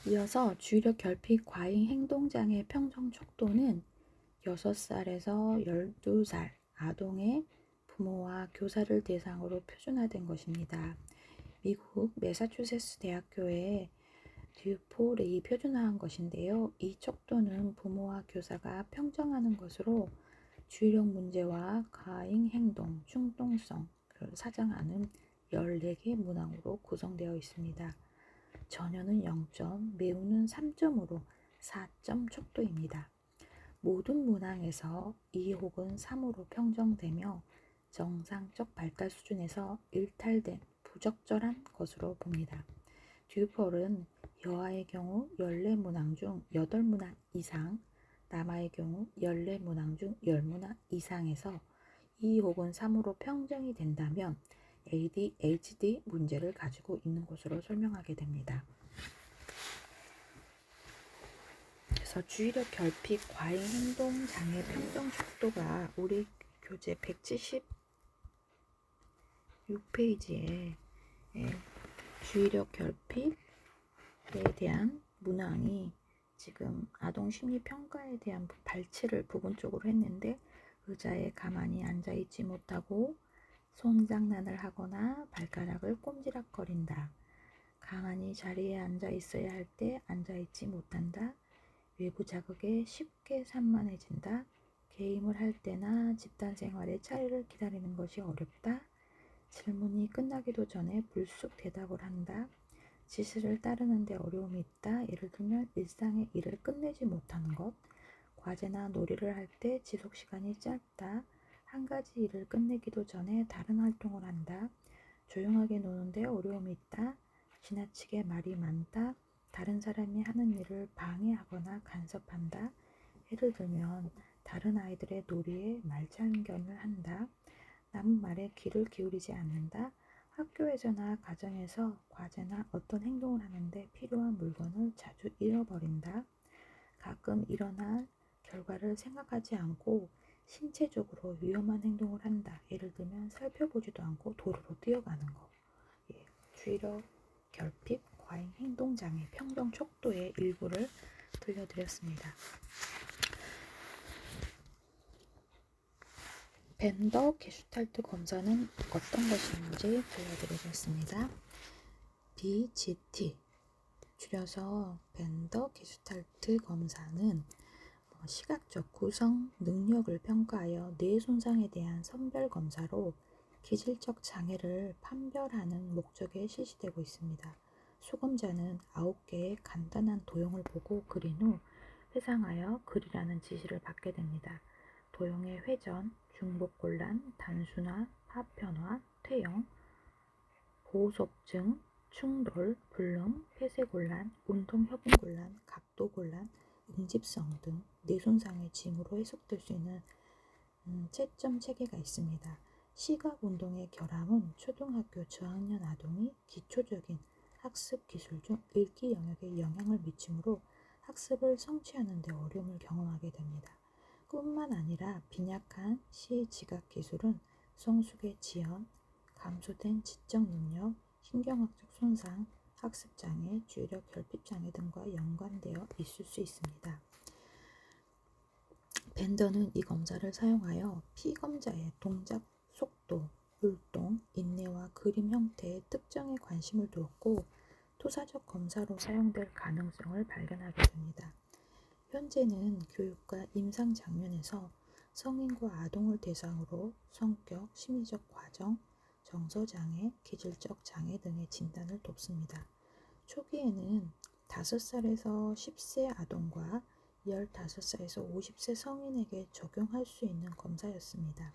이어서 주의력 결핍 과잉 행동장애 평정 척도는 6살에서 12살 아동의 부모와 교사를 대상으로 표준화된 것입니다. 미국 매사추세츠 대학교의 듀포레이 표준화한 것인데요. 이 척도는 부모와 교사가 평정하는 것으로 주의력 문제와 과잉 행동, 충동성을 사정하는 14개 문항으로 구성되어 있습니다. 전혀는 0점, 매우는 3점으로 4점 척도입니다. 모든 문항에서 2 혹은 3으로 평정되며 정상적 발달 수준에서 일탈된 부적절한 것으로 봅니다. 듀폴은 여아의 경우 14문항 중 8문항 이상, 남아의 경우 14문항 중 10문항 이상에서 2 혹은 3으로 평정이 된다면 ADHD 문제를 가지고 있는 것으로 설명하게 됩니다. 그래서 주의력 결핍 과잉 행동 장애 평정 척도가 우리 교재 176페이지에 주의력 결핍에 대한 문항이 지금 아동 심리 평가에 대한 발췌를 부분적으로 했는데, 의자에 가만히 앉아있지 못하고 손장난을 하거나 발가락을 꼼지락거린다. 가만히 자리에 앉아 있어야 할 때 앉아있지 못한다. 외부 자극에 쉽게 산만해진다. 게임을 할 때나 집단 생활에 차례를 기다리는 것이 어렵다. 질문이 끝나기도 전에 불쑥 대답을 한다. 지시를 따르는데 어려움이 있다. 예를 들면 일상의 일을 끝내지 못하는 것. 과제나 놀이를 할 때 지속시간이 짧다. 한 가지 일을 끝내기도 전에 다른 활동을 한다. 조용하게 노는데 어려움이 있다. 지나치게 말이 많다. 다른 사람이 하는 일을 방해하거나 간섭한다. 예를 들면 다른 아이들의 놀이에 말장견을 한다. 남은 말에 귀를 기울이지 않는다. 학교에서나 가정에서 과제나 어떤 행동을 하는데 필요한 물건을 자주 잃어버린다. 가끔 일어날 결과를 생각하지 않고 신체적으로 위험한 행동을 한다. 예를 들면 살펴보지도 않고 도로로 뛰어가는 거. 주의력 결핍 과잉 행동장애 평정 척도의 일부를 들려드렸습니다. 벤더 게슈탈트 검사는 어떤 것인지 들려드리겠습니다. BGT 줄여서 벤더 게슈탈트 검사는 시각적 구성 능력을 평가하여 뇌 손상에 대한 선별 검사로 기질적 장애를 판별하는 목적에 실시되고 있습니다. 수검자는 9개의 간단한 도형을 보고 그린 후 회상하여 그리라는 지시를 받게 됩니다. 도형의 회전, 중복곤란, 단순화, 파편화, 퇴형, 보속증, 충돌, 불능, 폐쇄곤란, 운동협응곤란, 각도곤란, 응집성 등 뇌손상의 징후로 해석될 수 있는 채점 체계가 있습니다. 시각운동의 결함은 초등학교 저학년 아동이 기초적인 학습 기술 중 읽기 영역에 영향을 미치므로 학습을 성취하는 데 어려움을 경험하게 됩니다. 뿐만 아니라 빈약한 시지각 기술은 성숙의 지연, 감소된 지적 능력, 신경학적 손상, 학습장애, 주의력 결핍장애 등과 연관되어 있을 수 있습니다. 벤더는 이 검사를 사용하여 피검자의 동작 속도, 율동, 인내와 그림 형태의 특정에 관심을 두었고 투사적 검사로 사용될 가능성을 발견하게 됩니다. 현재는 교육과 임상 장면에서 성인과 아동을 대상으로 성격, 심리적 과정, 정서장애, 기질적 장애 등의 진단을 돕습니다. 초기에는 5살에서 10세 아동과 15살에서 50세 성인에게 적용할 수 있는 검사였습니다.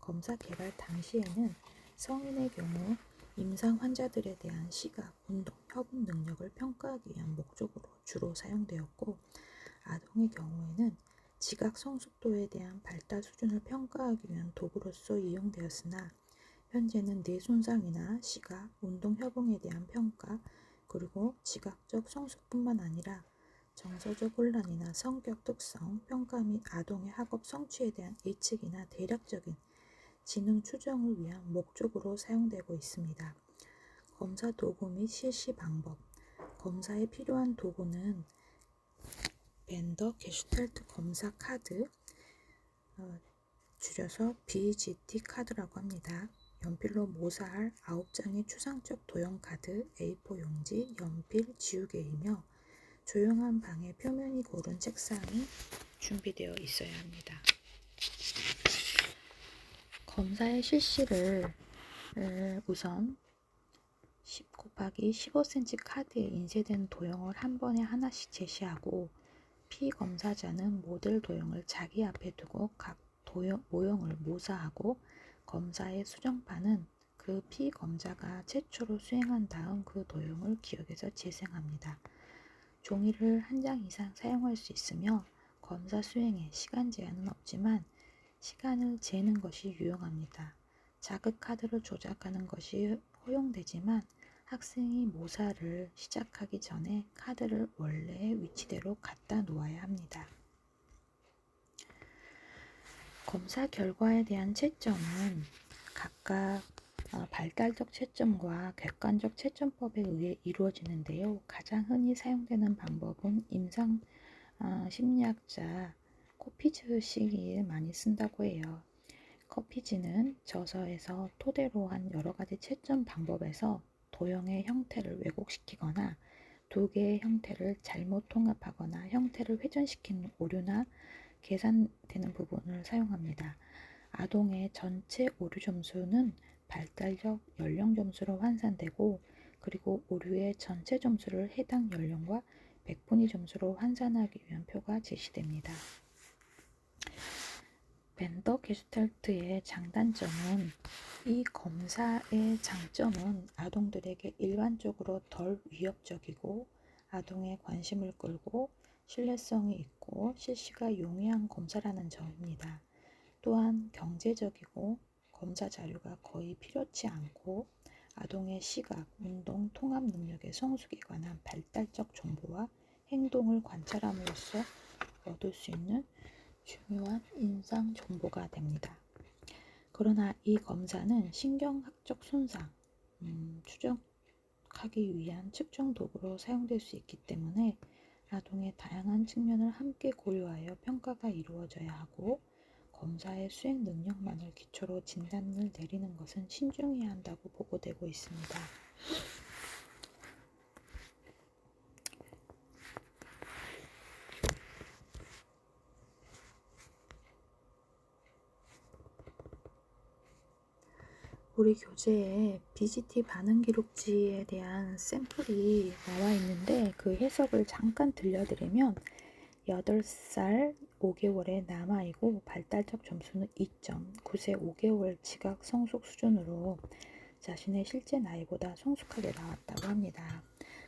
검사 개발 당시에는 성인의 경우 임상 환자들에 대한 시각, 운동, 협응 능력을 평가하기 위한 목적으로 주로 사용되었고, 아동의 경우에는 지각 성숙도에 대한 발달 수준을 평가하기 위한 도구로서 이용되었으나, 현재는 뇌 손상이나 시각, 운동 협응에 대한 평가, 그리고 지각적 성숙뿐만 아니라 정서적 혼란이나 성격 특성 평가 및 아동의 학업 성취에 대한 예측이나 대략적인 지능 추정을 위한 목적으로 사용되고 있습니다. 검사 도구 및 실시 방법. 검사에 필요한 도구는 벤더 게슈탈트 검사 카드, 줄여서 BGT 카드라고 합니다. 연필로 모사할 9장의 추상적 도형 카드, A4 용지, 연필, 지우개이며 조용한 방에 표면이 고른 책상이 준비되어 있어야 합니다. 검사의 실시를 우선 10 곱하기 15cm 카드에 인쇄된 도형을 한 번에 하나씩 제시하고 피검사자는 모델 도형을 자기 앞에 두고 각 모형을 모사하고 검사의 수정판은 그 피검자가 최초로 수행한 다음 그 도형을 기억해서 재생합니다. 종이를 한 장 이상 사용할 수 있으며 검사 수행에 시간 제한은 없지만 시간을 재는 것이 유용합니다. 자극 카드를 조작하는 것이 허용되지만 학생이 모사를 시작하기 전에 카드를 원래의 위치대로 갖다 놓아야 합니다. 검사 결과에 대한 채점은 각각 발달적 채점과 객관적 채점법에 의해 이루어지는데요. 가장 흔히 사용되는 방법은 임상 심리학자 코피즈식이 많이 쓴다고 해요. 코피즈는 저서에서 토대로 한 여러 가지 채점 방법에서 도형의 형태를 왜곡시키거나 두 개의 형태를 잘못 통합하거나 형태를 회전시키는 오류나 계산되는 부분을 사용합니다. 아동의 전체 오류 점수는 발달적 연령 점수로 환산되고 그리고 오류의 전체 점수를 해당 연령과 백분위 점수로 환산하기 위한 표가 제시됩니다. 벤더 게슈탈트의 장단점은 이 검사의 장점은 아동들에게 일반적으로 덜 위협적이고 아동의 관심을 끌고 신뢰성이 있고 실시가 용이한 검사라는 점입니다. 또한 경제적이고 검사 자료가 거의 필요치 않고 아동의 시각, 운동, 통합 능력의 성숙에 관한 발달적 정보와 행동을 관찰함으로써 얻을 수 있는 중요한 인상 정보가 됩니다. 그러나 이 검사는 신경학적 손상, 추적하기 위한 측정 도구로 사용될 수 있기 때문에 아동의 다양한 측면을 함께 고려하여 평가가 이루어져야 하고 검사의 수행 능력만을 기초로 진단을 내리는 것은 신중해야 한다고 보고되고 있습니다. 우리 교재에 BGT 반응 기록지에 대한 샘플이 나와 있는데 그 해석을 잠깐 들려드리면 8살 5개월의 남아이고 발달적 점수는 2점, 9세 5개월 지각 성숙 수준으로 자신의 실제 나이보다 성숙하게 나왔다고 합니다.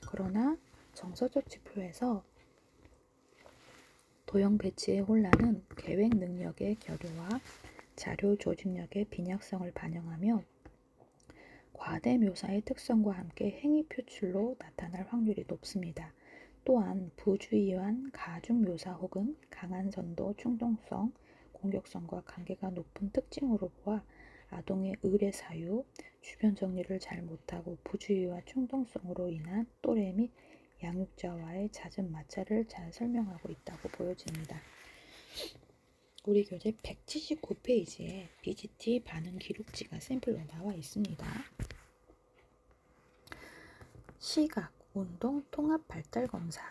그러나 정서적 지표에서 도형 배치의 혼란은 계획 능력의 결여와 자료 조직력의 빈약성을 반영하며 과대 묘사의 특성과 함께 행위 표출로 나타날 확률이 높습니다. 또한 부주의한 가중 묘사 혹은 강한 선도, 충동성, 공격성과 관계가 높은 특징으로 보아 아동의 의례 사유, 주변 정리를 잘 못하고 부주의와 충동성으로 인한 또래 및 양육자와의 잦은 마찰을 잘 설명하고 있다고 보여집니다. 우리 교재 179페이지에 BGT 반응 기록지가 샘플로 나와 있습니다. 시각, 운동, 통합 발달 검사.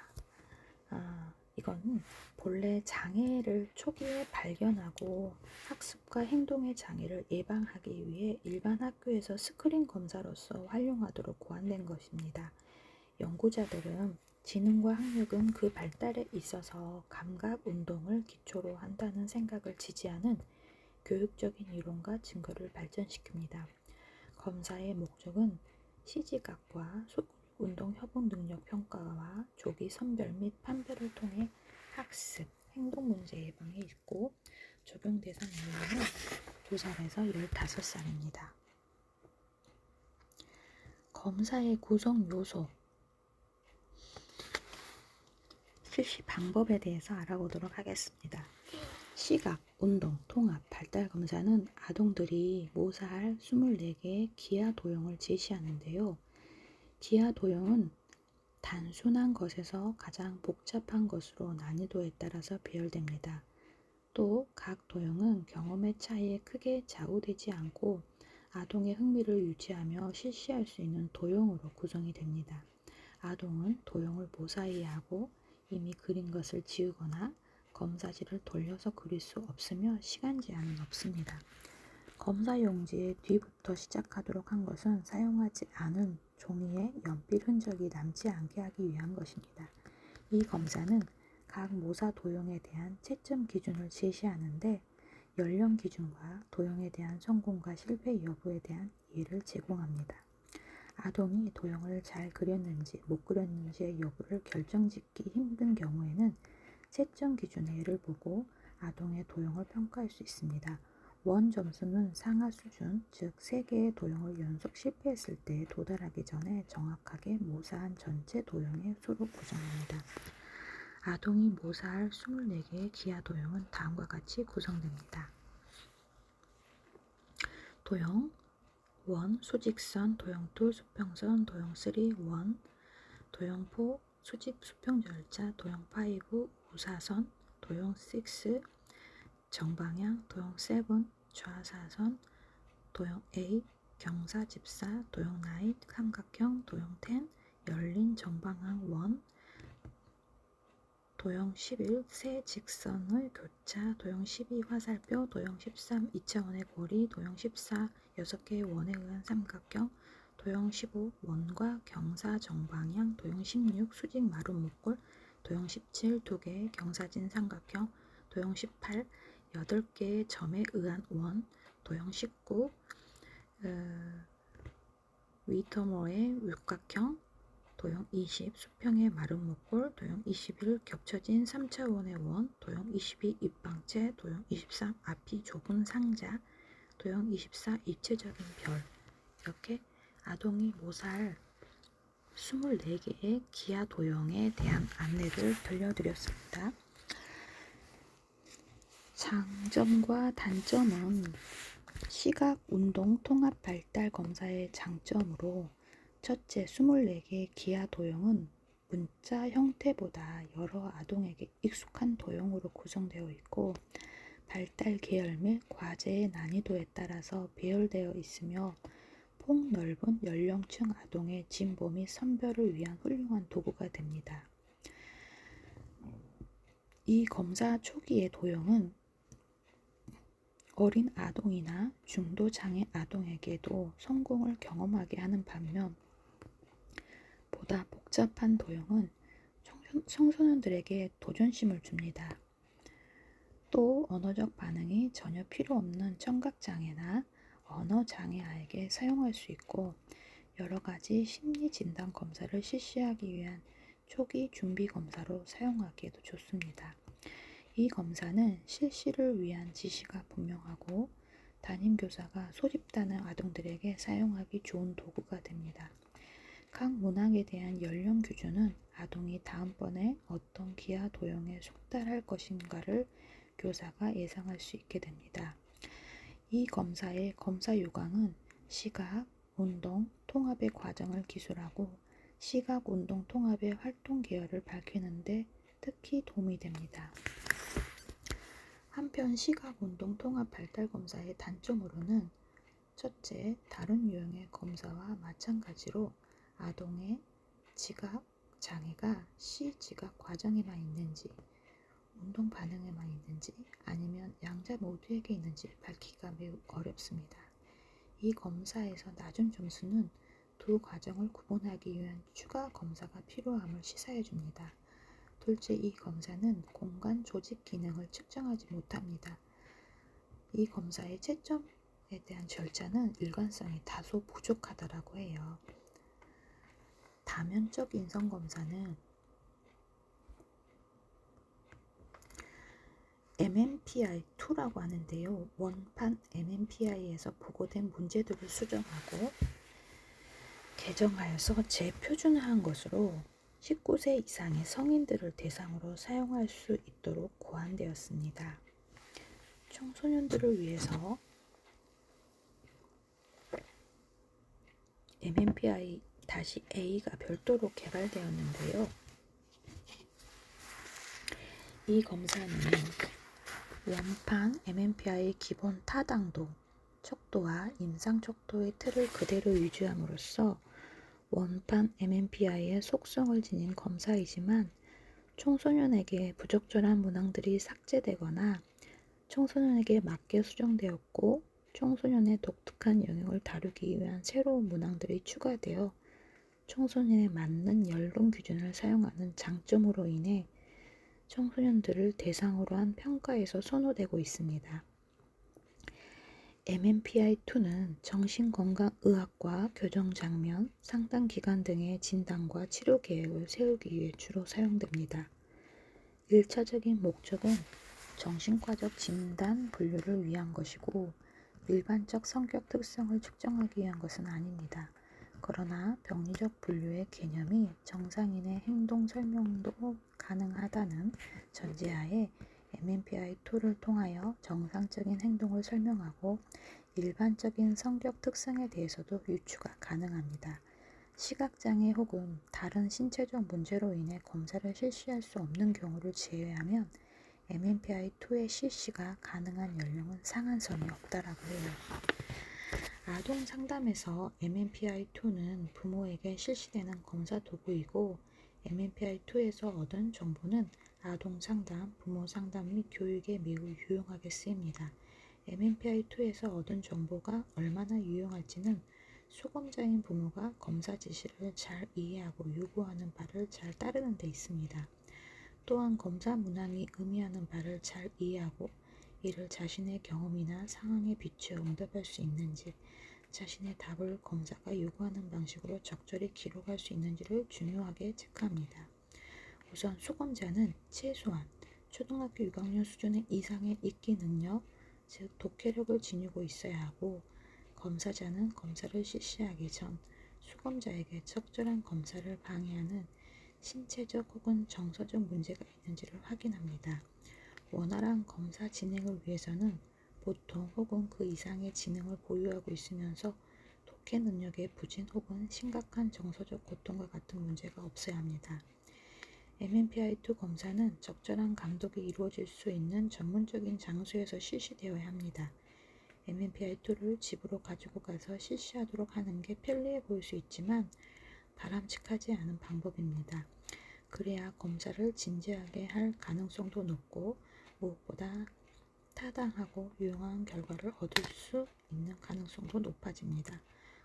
이건 본래 장애를 초기에 발견하고 학습과 행동의 장애를 예방하기 위해 일반 학교에서 스크린 검사로서 활용하도록 고안된 것입니다. 연구자들은 지능과 학력은 그 발달에 있어서 감각 운동을 기초로 한다는 생각을 지지하는 교육적인 이론과 증거를 발전시킵니다. 검사의 목적은 시지각과 운동 협응 능력 평가와 조기 선별 및 판별을 통해 학습, 행동 문제 예방에 있고 적용 대상 연령은 2살에서 15살입니다. 검사의 구성 요소, 실시 방법에 대해서 알아보도록 하겠습니다. 시각, 운동, 통합, 발달 검사는 아동들이 모사할 24개의 기하 도형을 제시하는데요. 기하 도형은 단순한 것에서 가장 복잡한 것으로 난이도에 따라서 배열됩니다. 또 각 도형은 경험의 차이에 크게 좌우되지 않고 아동의 흥미를 유지하며 실시할 수 있는 도형으로 구성이 됩니다. 아동은 도형을 무사히 하고 이미 그린 것을 지우거나 검사지를 돌려서 그릴 수 없으며 시간 제한은 없습니다. 검사 용지의 뒤부터 시작하도록 한 것은 사용하지 않은 종이에 연필 흔적이 남지 않게 하기 위한 것입니다. 이 검사는 각 모사 도형에 대한 채점 기준을 제시하는데 연령 기준과 도형에 대한 성공과 실패 여부에 대한 이해를 제공합니다. 아동이 도형을 잘 그렸는지 못 그렸는지의 여부를 결정짓기 힘든 경우에는 채점 기준의 예를 보고 아동의 도형을 평가할 수 있습니다. 원 점수는 상하 수준, 즉 3개의 도형을 연속 실패했을 때 도달하기 전에 정확하게 모사한 전체 도형의 수로 구성합니다. 아동이 모사할 24개의 기하 도형은 다음과 같이 구성됩니다. 도형 1. 수직선, 도형 2. 수평선, 도형 3. 원, 도형 4. 수직 수평절자, 도형 5. 우사선, 도형 6. 정방향, 도형 7. 좌사선, 도형 8. 경사집사, 도형 9. 삼각형, 도형 10. 열린 정방향 원, 도형 11. 세 직선의 교차, 도형 12. 화살표, 도형 13. 2차원의 고리, 도형 14. 6개의 원에 의한 삼각형, 도형 15. 원과 경사 정방향, 도형 16. 수직 마름 목골, 도형 17. 2개의 경사진 삼각형, 도형 18. 8개의 점에 의한 원, 도형 19. 위터모의 육각형, 도형 20. 수평의 마름 목골, 도형 21. 겹쳐진 3차원의 원, 도형 22. 입방체, 도형 23. 앞이 좁은 상자, 도형 24. 입체적인 별. 이렇게 아동이 모사할 24개의 기하 도형에 대한 안내를 들려드렸습니다. 장점과 단점은 시각, 운동, 통합 발달 검사의 장점으로 첫째, 24개의 기하 도형은 문자 형태보다 여러 아동에게 익숙한 도형으로 구성되어 있고 발달 계열 및 과제의 난이도에 따라서 배열되어 있으며 폭넓은 연령층 아동의 진보 및 선별을 위한 훌륭한 도구가 됩니다. 이 검사 초기의 도형은 어린 아동이나 중도 장애 아동에게도 성공을 경험하게 하는 반면 보다 복잡한 도형은 청소년들에게 도전심을 줍니다. 또 언어적 반응이 전혀 필요 없는 청각장애나 언어장애 아이에게 사용할 수 있고 여러 가지 심리 진단 검사를 실시하기 위한 초기 준비 검사로 사용하기에도 좋습니다. 이 검사는 실시를 위한 지시가 분명하고 담임교사가 소집단의 아동들에게 사용하기 좋은 도구가 됩니다. 각 문항에 대한 연령 기준은 아동이 다음번에 어떤 기하 도형에 속달할 것인가를 교사가 예상할 수 있게 됩니다. 이 검사의 검사 요강은 시각, 운동, 통합의 과정을 기술하고 시각, 운동, 통합의 활동 계열을 밝히는데 특히 도움이 됩니다. 한편 시각, 운동, 통합 발달 검사의 단점으로는 첫째, 다른 유형의 검사와 마찬가지로 아동의 지각 장애가 시지각 과정에만 있는지, 운동 반응에만 있는지 아니면 양자 모두에게 있는지 밝히기가 매우 어렵습니다. 이 검사에서 낮은 점수는 두 과정을 구분하기 위한 추가 검사가 필요함을 시사해 줍니다. 둘째, 이 검사는 공간 조직 기능을 측정하지 못합니다. 이 검사의 채점에 대한 절차는 일관성이 다소 부족하다고 해요. 다면적 인성 검사는 MMPI-2라고 하는데요. 원판 MMPI에서 보고된 문제들을 수정하고 개정하여서 재표준화한 것으로 19세 이상의 성인들을 대상으로 사용할 수 있도록 고안되었습니다. 청소년들을 위해서 MMPI 다시 A가 별도로 개발되었는데요. 이 검사는 원판 MMPI 기본 타당도, 척도와 임상 척도의 틀을 그대로 유지함으로써 원판 MMPI의 속성을 지닌 검사이지만 청소년에게 부적절한 문항들이 삭제되거나 청소년에게 맞게 수정되었고 청소년의 독특한 영역을 다루기 위한 새로운 문항들이 추가되어 청소년에 맞는 연령 기준을 사용하는 장점으로 인해 청소년들을 대상으로 한 평가에서 선호되고 있습니다. MMPI-2는 정신건강의학과 교정장면, 상담기관 등의 진단과 치료 계획을 세우기 위해 주로 사용됩니다. 1차적인 목적은 정신과적 진단 분류를 위한 것이고 일반적 성격 특성을 측정하기 위한 것은 아닙니다. 그러나 병리적 분류의 개념이 정상인의 행동 설명도 가능하다는 전제하에 MMPI-2를 통하여 정상적인 행동을 설명하고 일반적인 성격 특성에 대해서도 유추가 가능합니다. 시각장애 혹은 다른 신체적 문제로 인해 검사를 실시할 수 없는 경우를 제외하면 MMPI-2의 실시가 가능한 연령은 상한선이 없다라고 해요. 아동 상담에서 MMPI-2는 부모에게 실시되는 검사 도구이고 MMPI-2에서 얻은 정보는 아동 상담, 부모 상담 및 교육에 매우 유용하게 쓰입니다. MMPI-2에서 얻은 정보가 얼마나 유용할지는 수검자인 부모가 검사 지시를 잘 이해하고 요구하는 바를 잘 따르는 데 있습니다. 또한 검사 문항이 의미하는 바를 잘 이해하고 이를 자신의 경험이나 상황에 비추어 응답할 수 있는지, 자신의 답을 검사가 요구하는 방식으로 적절히 기록할 수 있는지를 중요하게 체크합니다. 우선 수검자는 최소한 초등학교 6학년 수준의 이상의 읽기 능력, 즉 독해력을 지니고 있어야 하고 검사자는 검사를 실시하기 전 수검자에게 적절한 검사를 방해하는 신체적 혹은 정서적 문제가 있는지를 확인합니다. 원활한 검사 진행을 위해서는 보통 혹은 그 이상의 지능을 보유하고 있으면서 독해 능력의 부진 혹은 심각한 정서적 고통과 같은 문제가 없어야 합니다. MMPI-2 검사는 적절한 감독이 이루어질 수 있는 전문적인 장소에서 실시되어야 합니다. MMPI-2를 집으로 가지고 가서 실시하도록 하는 게 편리해 보일 수 있지만 바람직하지 않은 방법입니다. 그래야 검사를 진지하게 할 가능성도 높고 무엇보다 타당하고 유용한 결과를 얻을 수 있는 가능성도 높아집니다.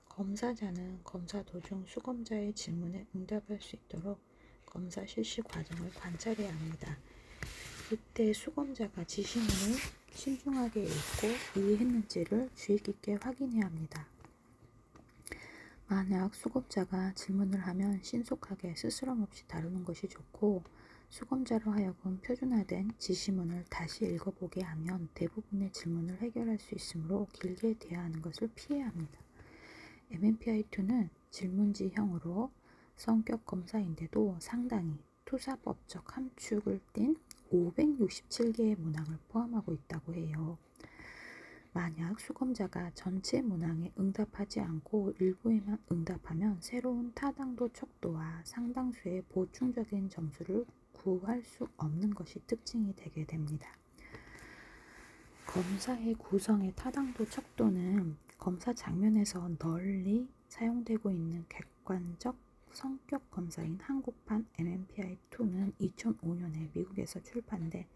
검사자는 검사 도중 수검자의 질문에 응답할 수 있도록 검사 실시 과정을 관찰해야 합니다. 이때 수검자가 지시문을 신중하게 읽고 이해했는지를 주의 깊게 확인해야 합니다. 만약 수검자가 질문을 하면 신속하게 스스럼 없이 다루는 것이 좋고 수검자로 하여금 표준화된 지시문을 다시 읽어보게 하면 대부분의 질문을 해결할 수 있으므로 길게 대화하는 것을 피해야 합니다. MMPI-2는 질문지형으로 성격 검사인데도 상당히 투사법적 함축을 띤 567개의 문항을 포함하고 있다고 해요. 만약 수검자가 전체 문항에 응답하지 않고 일부에만 응답하면 새로운 타당도 척도와 상당수의 보충적인 점수를 구할 수 없는 것이 특징이 되게 됩니다. 검사의 구성의 타당도 척도는 검사 장면에서 널리 사용되고 있는 객관적 성격 검사인 한국판 MMPI-2는 2005년에 미국에서 출판돼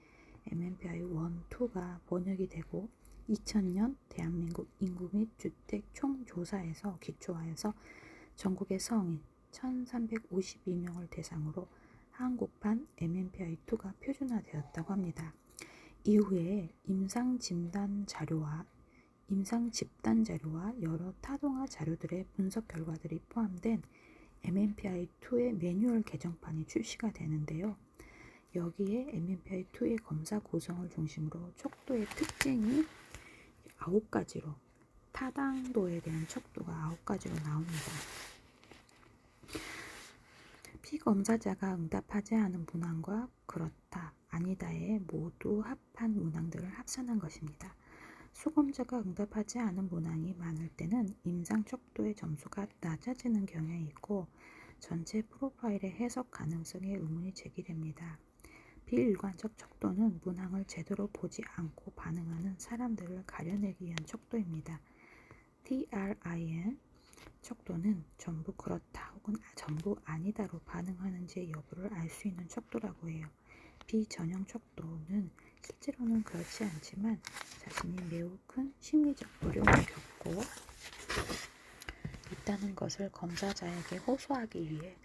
MMPI 1, 2가 번역이 되고 2000년 대한민국 인구 및 주택 총조사에서 기초하여서 전국의 성인 1352명을 대상으로 한국판 MMPI-2가 표준화되었다고 합니다. 이후에 임상진단 자료와 임상집단 자료와 여러 타동화 자료들의 분석 결과들이 포함된 MMPI-2의 매뉴얼 개정판이 출시가 되는데요. 여기에 MMPI-2의 검사 구성을 중심으로 척도의 특징이 9가지로 타당도에 대한 척도가 9가지로 나옵니다. 피검사자가 응답하지 않은 문항과 그렇다, 아니다에 모두 합한 문항들을 합산한 것입니다. 수검자가 응답하지 않은 문항이 많을 때는 임상 척도의 점수가 낮아지는 경향이 있고 전체 프로파일의 해석 가능성에 의문이 제기됩니다. 비일관적 척도는 문항을 제대로 보지 않고 반응하는 사람들을 가려내기 위한 척도입니다. TRIN 척도는 전부 그렇다 혹은 전부 아니다로 반응하는지의 여부를 알 수 있는 척도라고 해요. 비전형 척도는 실제로는 그렇지 않지만 자신이 매우 큰 심리적 어려움을 겪고 있다는 것을 검사자에게 호소하기 위해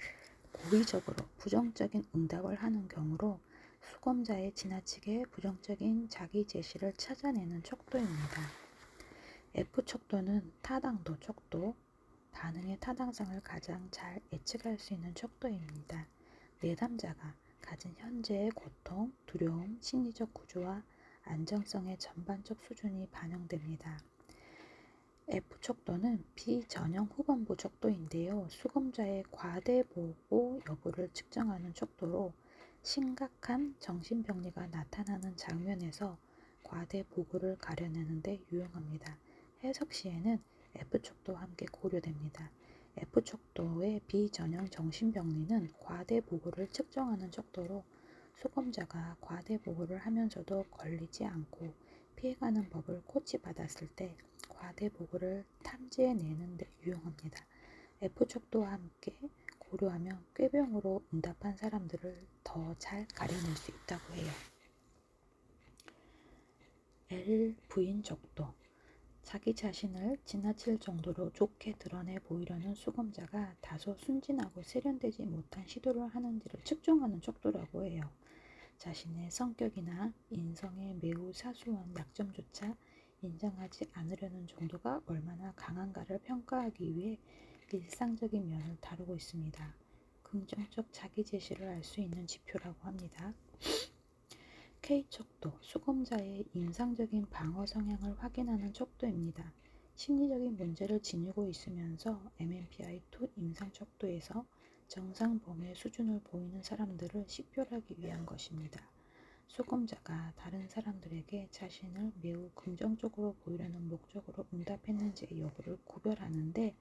고의적으로 부정적인 응답을 하는 경우로 수검자의 지나치게 부정적인 자기 제시를 찾아내는 척도입니다. F척도는 타당도 척도, 반응의 타당성을 가장 잘 예측할 수 있는 척도입니다. 내담자가 가진 현재의 고통, 두려움, 심리적 구조와 안정성의 전반적 수준이 반영됩니다. F척도는 비전형 후반부 척도인데요. 수검자의 과대보고 여부를 측정하는 척도로 심각한 정신병리가 나타나는 장면에서 과대보고를 가려내는 데 유용합니다. 해석 시에는 F척도와 함께 고려됩니다. F척도의 비전형 정신병리는 과대보고를 측정하는 척도로 수검자가 과대보고를 하면서도 걸리지 않고 피해가는 법을 코치받았을 때 과대보고를 탐지해내는 데 유용합니다. F척도와 함께 고려하면 꾀병으로 응답한 사람들을 더 잘 가려낼 수 있다고 해요. L부인척도, 자기 자신을 지나칠 정도로 좋게 드러내 보이려는 수검자가 다소 순진하고 세련되지 못한 시도를 하는지를 측정하는 척도라고 해요. 자신의 성격이나 인성의 매우 사소한 약점조차 인정하지 않으려는 정도가 얼마나 강한가를 평가하기 위해 일상적인 면을 다루고 있습니다. 긍정적 자기 제시를 알 수 있는 지표라고 합니다. K척도, 수검자의 임상적인 방어 성향을 확인하는 척도입니다. 심리적인 문제를 지니고 있으면서 MMPI-2 임상 척도에서 정상 범위의 수준을 보이는 사람들을 식별하기 위한 것입니다. 수검자가 다른 사람들에게 자신을 매우 긍정적으로 보이려는 목적으로 응답했는지의 여부를 구별하는데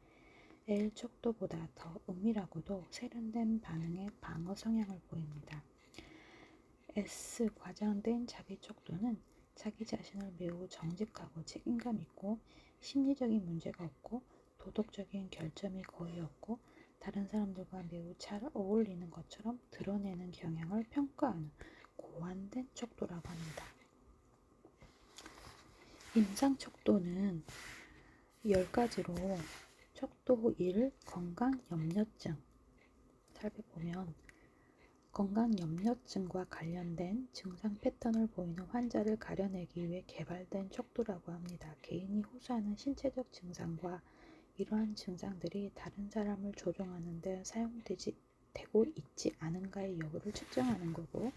L척도보다 더 은밀하고도 세련된 반응의 방어 성향을 보입니다. S 과장된 자기 척도는 자기 자신을 매우 정직하고 책임감 있고 심리적인 문제가 없고 도덕적인 결점이 거의 없고 다른 사람들과 매우 잘 어울리는 것처럼 드러내는 경향을 평가하는 고안된 척도라고 합니다. 임상 척도는 10가지로 척도 1 건강 염려증 살펴보면 건강 염려증과 관련된 증상 패턴을 보이는 환자를 가려내기 위해 개발된 척도라고 합니다. 개인이 호소하는 신체적 증상과 이러한 증상들이 다른 사람을 조종하는 데 사용되고 있지 않은가의 여부를 측정하는 거고,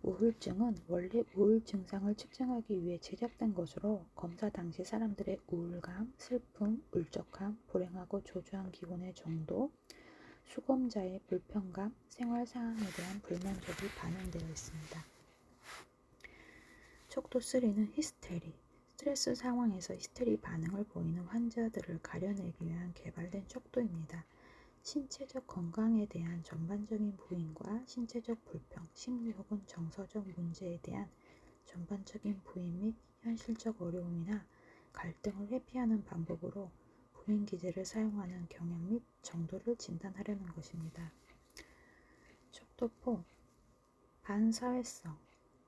우울증은 원래 우울 증상을 측정하기 위해 제작된 것으로 검사 당시 사람들의 우울감, 슬픔, 울적함, 불행하고 조조한 기분의 정도, 수검자의 불편감, 생활 상황에 대한 불만족이 반영되어 있습니다. 척도 3는 히스테리, 스트레스 상황에서 히스테리 반응을 보이는 환자들을 가려내기 위한 개발된 척도입니다. 신체적 건강에 대한 전반적인 부인과 신체적 불평, 심리 혹은 정서적 문제에 대한 전반적인 부인 및 현실적 어려움이나 갈등을 회피하는 방법으로 부인 기제를 사용하는 경향 및 정도를 진단하려는 것입니다. 척도 4. 반사회성,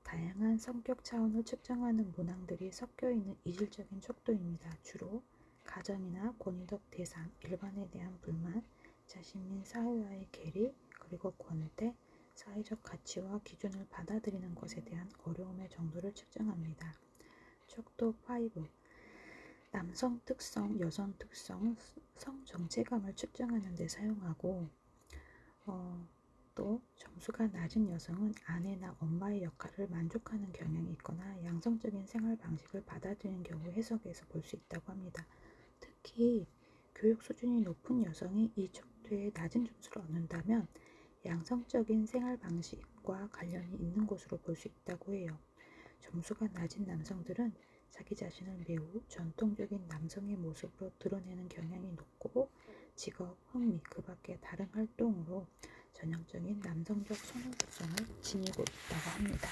다양한 성격 차원을 측정하는 문항들이 섞여있는 이질적인 척도입니다. 주로 가정이나 권위적 대상, 일반에 대한 불만, 자신 및 사회와의 괴리, 그리고 권태, 사회적 가치와 기준을 받아들이는 것에 대한 어려움의 정도를 측정합니다. 척도 5. 남성 특성, 여성 특성, 성 정체감을 측정하는 데 사용하고 또 점수가 낮은 여성은 아내나 엄마의 역할을 만족하는 경향이 있거나 양성적인 생활 방식을 받아들이는 경우 해석에서 볼 수 있다고 합니다. 특히 교육 수준이 높은 여성이 이 척도에 낮은 점수를 얻는다면 양성적인 생활 방식과 관련이 있는 것으로 볼 수 있다고 해요. 점수가 낮은 남성들은 자기 자신을 매우 전통적인 남성의 모습으로 드러내는 경향이 높고 직업, 흥미, 그 밖의 다른 활동으로 전형적인 남성적 선호성을 지니고 있다고 합니다.